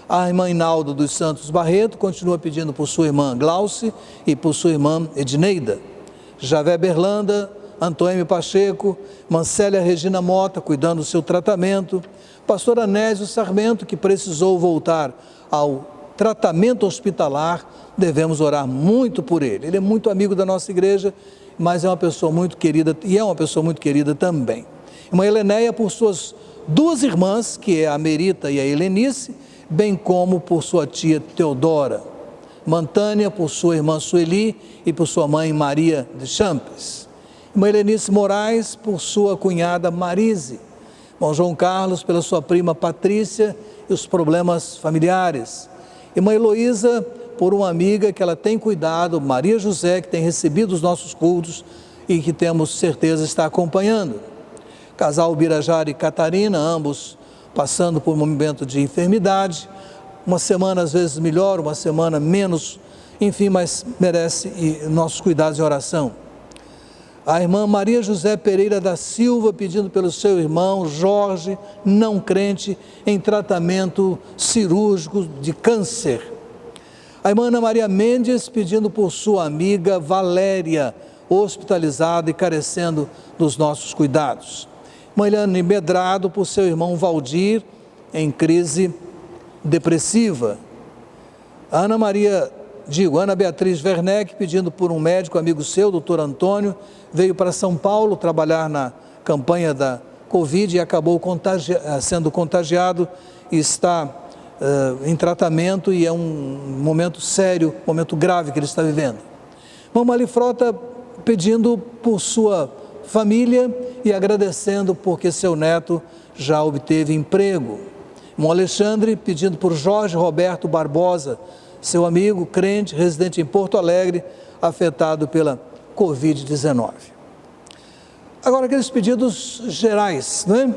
Speaker 1: A irmã Inaldo dos Santos Barreto continua pedindo por sua irmã Glauce e por sua irmã Edneida. Javé Berlanda, Antônio Pacheco, Mancélia Regina Mota, cuidando do seu tratamento. Pastor Anésio Sarmento, que precisou voltar ao tratamento hospitalar, devemos orar muito por ele. Ele é muito amigo da nossa igreja, mas é uma pessoa muito querida, e é uma pessoa muito querida também. Irmã Helenéia, por suas 2 irmãs, que é a Merita e a Helenice, bem como por sua tia Teodora. Mantânia, por sua irmã Sueli e por sua mãe Maria de Champes. Irmã Helenice Moraes, por sua cunhada Marise. Irmão João Carlos, pela sua prima Patrícia e os problemas familiares. Irmã Heloísa, por uma amiga que ela tem cuidado, Maria José, que tem recebido os nossos cultos e que temos certeza está acompanhando. Casal Birajara e Catarina, ambos passando por um momento de enfermidade, uma semana às vezes melhor, uma semana menos enfim, mas merece nossos cuidados e oração. A irmã Maria José Pereira da Silva pedindo pelo seu irmão Jorge, não crente, em tratamento cirúrgico de câncer. A irmã Ana Maria Mendes pedindo por sua amiga Valéria, hospitalizada e carecendo dos nossos cuidados. Irmã Eliane Medrado por seu irmão Valdir, em crise depressiva. Ana Beatriz Werneck pedindo por um médico amigo seu, doutor Antônio, veio para São Paulo trabalhar na campanha da Covid e acabou sendo contagiado e está em tratamento, e é um momento sério, um momento grave que ele está vivendo. Irmã Mali Frota pedindo por sua família e agradecendo porque seu neto já obteve emprego. Irmão Alexandre pedindo por Jorge Roberto Barbosa, seu amigo crente, residente em Porto Alegre, afetado pela Covid-19. Agora, aqueles pedidos gerais, não é?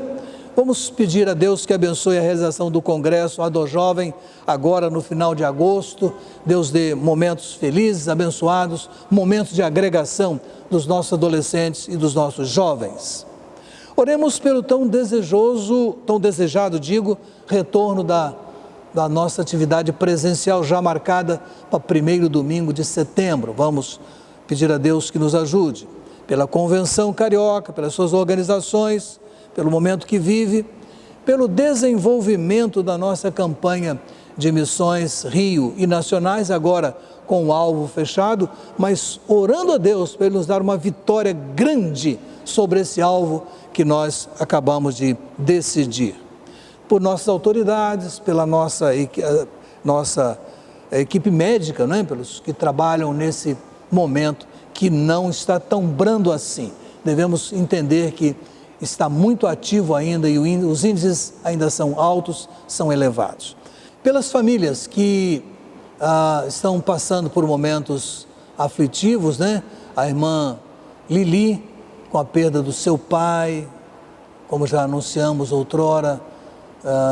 Speaker 1: Vamos pedir a Deus que abençoe a realização do Congresso Adojovem, agora no final de agosto. Deus dê momentos felizes, abençoados, momentos de agregação dos nossos adolescentes e dos nossos jovens. Oremos pelo tão desejado, retorno da nossa atividade presencial já marcada para o primeiro domingo de setembro. Vamos pedir a Deus que nos ajude, pela Convenção Carioca, pelas suas organizações, pelo momento que vive, pelo desenvolvimento da nossa campanha de missões Rio e nacionais, agora com o alvo fechado, mas orando a Deus para Ele nos dar uma vitória grande sobre esse alvo que nós acabamos de decidir. Por nossas autoridades, pela nossa equipe médica, não é? Pelos que trabalham nesse momento que não está tão brando assim. Devemos entender que está muito ativo ainda e os índices ainda são altos, são elevados. Pelas famílias que estão passando por momentos aflitivos, né? A irmã Lili, com a perda do seu pai, como já anunciamos outrora,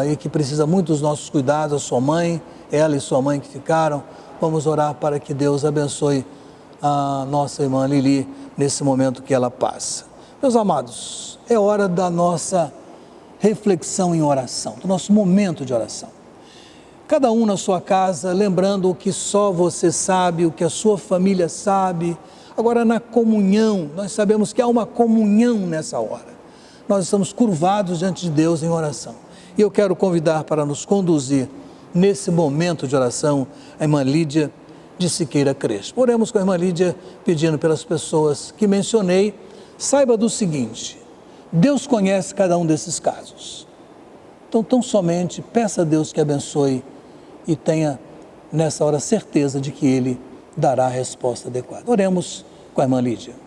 Speaker 1: e que precisa muito dos nossos cuidados, a sua mãe, ela e sua mãe que ficaram. Vamos orar para que Deus abençoe a nossa irmã Lili nesse momento que ela passa. Meus amados, é hora da nossa reflexão em oração, do nosso momento de oração. Cada um na sua casa, lembrando o que só você sabe, o que a sua família sabe. Agora, na comunhão, nós sabemos que há uma comunhão nessa hora. Nós estamos curvados diante de Deus em oração. E eu quero convidar para nos conduzir nesse momento de oração a irmã Lídia de Siqueira Crespo. Oremos com a irmã Lídia, pedindo pelas pessoas que mencionei. Saiba do seguinte: Deus conhece cada um desses casos. Então, tão somente peça a Deus que abençoe e tenha nessa hora certeza de que Ele dará a resposta adequada. Oremos com a irmã Lídia.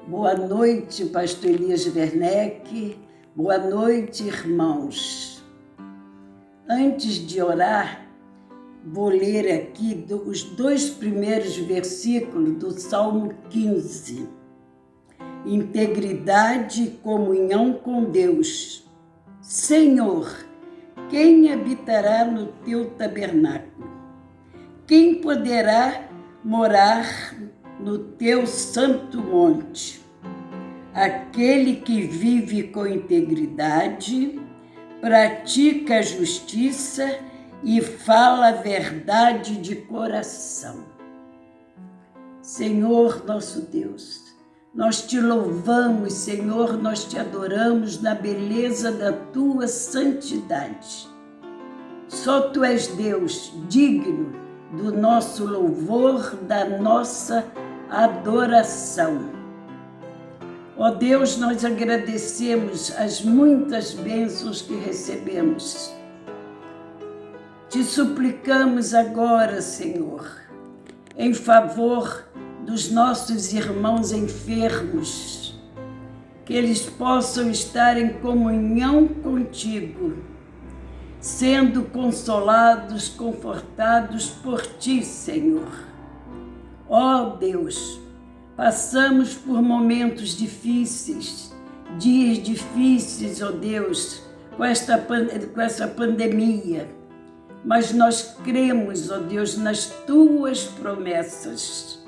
Speaker 6: Boa noite, pastor Elias Werneck. Boa noite, irmãos. Antes de orar, vou ler aqui os 2 primeiros versículos do Salmo 15. Integridade e comunhão com Deus. Senhor, quem habitará no teu tabernáculo? Quem poderá morar no teu santo monte? Aquele que vive com integridade, pratica a justiça e fala a verdade de coração. Senhor nosso Deus, nós te louvamos, Senhor, nós te adoramos na beleza da tua santidade. Só tu és Deus, digno do nosso louvor, da nossa adoração. Ó Deus, nós agradecemos as muitas bênçãos que recebemos. Te suplicamos agora, Senhor, em favor dos nossos irmãos enfermos, que eles possam estar em comunhão contigo, sendo consolados, confortados por ti, Senhor. Ó Deus, passamos por momentos difíceis, dias difíceis, ó Deus, com essa pandemia, mas nós cremos, ó Deus, nas tuas promessas.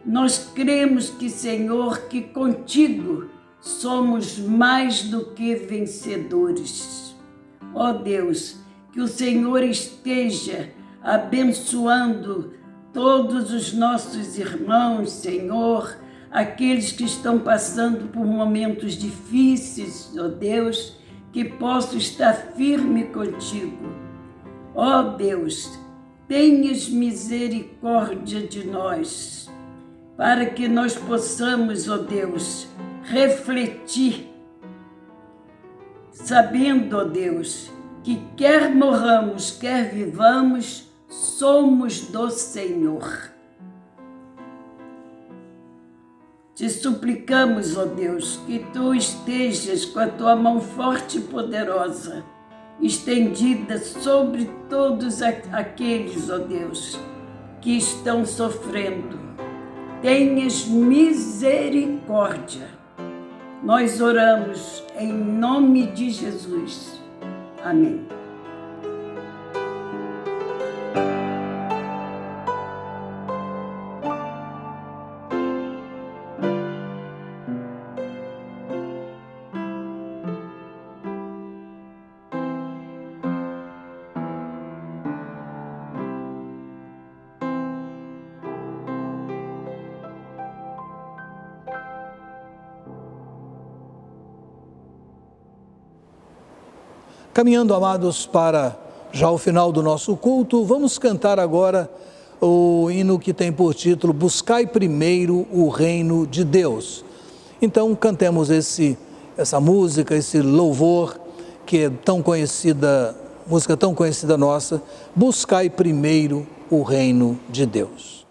Speaker 6: Nós cremos que, Senhor, que contigo somos mais do que vencedores. Ó Deus, que o Senhor esteja abençoando todos os nossos irmãos, Senhor, aqueles que estão passando por momentos difíceis, ó Deus, que possam estar firme contigo. Ó Deus, tenhas misericórdia de nós, para que nós possamos, ó Deus, refletir, sabendo, ó Deus, que quer morramos, quer vivamos, somos do Senhor. Te suplicamos, ó Deus, que Tu estejas com a Tua mão forte e poderosa, estendida sobre todos aqueles, ó Deus, que estão sofrendo. Tenhas misericórdia. Nós oramos em nome de Jesus. Amém.
Speaker 1: Caminhando, amados, para já o final do nosso culto, vamos cantar agora o hino que tem por título Buscai primeiro o reino de Deus. Então cantemos essa música, esse louvor que é tão conhecida, música tão conhecida nossa, Buscai primeiro o reino de Deus.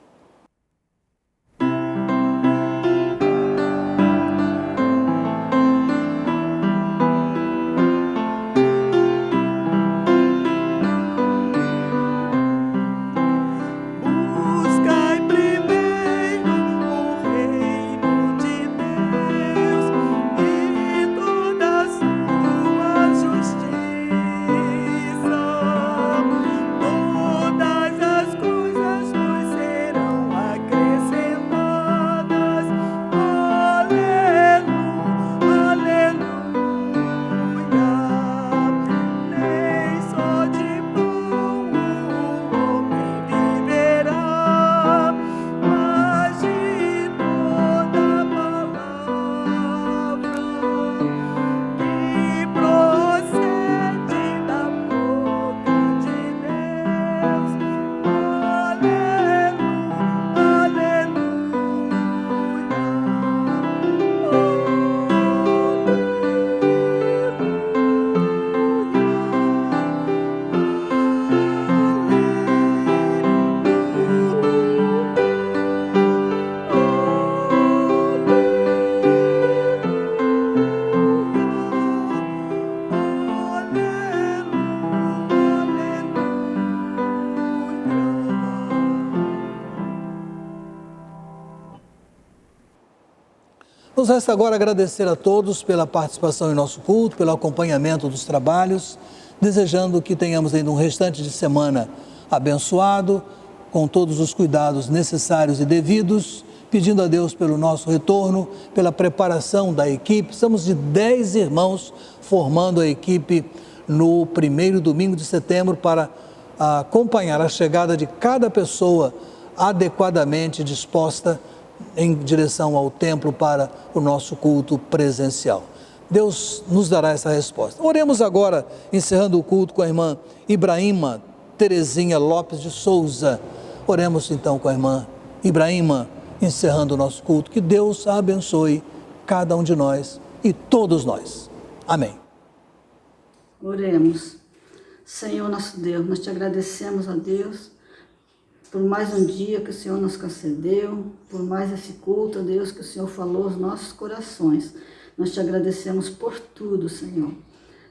Speaker 1: Nos resta agora agradecer a todos pela participação em nosso culto, pelo acompanhamento dos trabalhos, desejando que tenhamos ainda um restante de semana abençoado, com todos os cuidados necessários e devidos, pedindo a Deus pelo nosso retorno, pela preparação da equipe. Estamos de 10 irmãos formando a equipe no primeiro domingo de setembro para acompanhar a chegada de cada pessoa adequadamente disposta em direção ao templo para o nosso culto presencial. Deus nos dará essa resposta. Oremos agora, encerrando o culto com a irmã Ibrahima Terezinha Lopes de Souza. Oremos então com a irmã Ibrahima, encerrando o nosso culto. Que Deus a abençoe cada um de nós e todos nós. Amém.
Speaker 7: Oremos. Senhor nosso Deus, nós te agradecemos, ó Deus, por mais um dia que o Senhor nos concedeu, por mais esse culto, ó Deus, que o Senhor falou aos nossos corações. Nós te agradecemos por tudo, Senhor.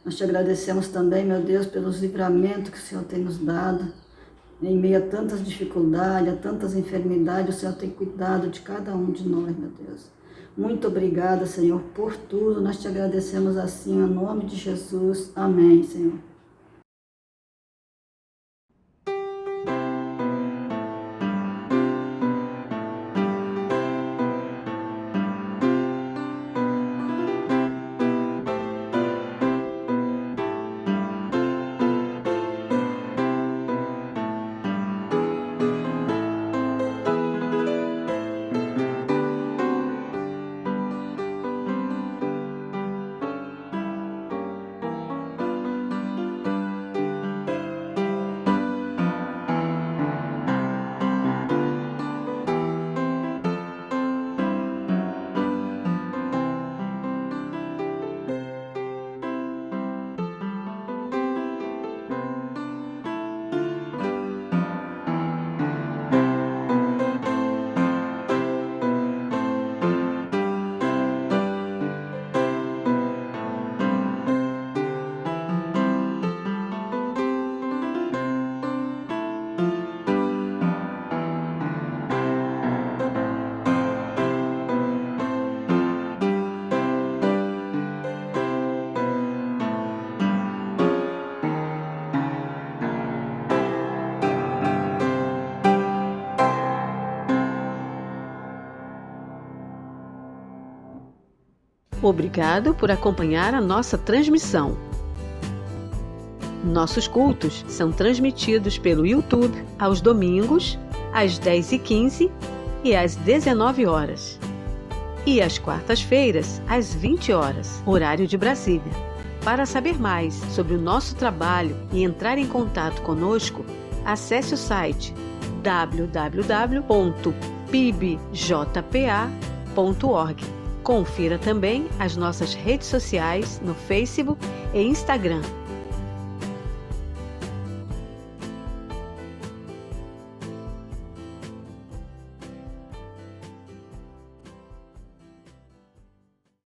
Speaker 7: Nós te agradecemos também, meu Deus, pelos livramentos que o Senhor tem nos dado. Em meio a tantas dificuldades, a tantas enfermidades, o Senhor tem cuidado de cada um de nós, meu Deus. Muito obrigada, Senhor, por tudo. Nós te agradecemos assim, em nome de Jesus. Amém, Senhor.
Speaker 8: Obrigado por acompanhar a nossa transmissão. Nossos cultos são transmitidos pelo YouTube aos domingos, às 10h15 e às 19 horas. E às quartas-feiras, às 20 horas, horário de Brasília. Para saber mais sobre o nosso trabalho e entrar em contato conosco, acesse o site www.pibjpa.org. Confira também as nossas redes sociais no Facebook e Instagram.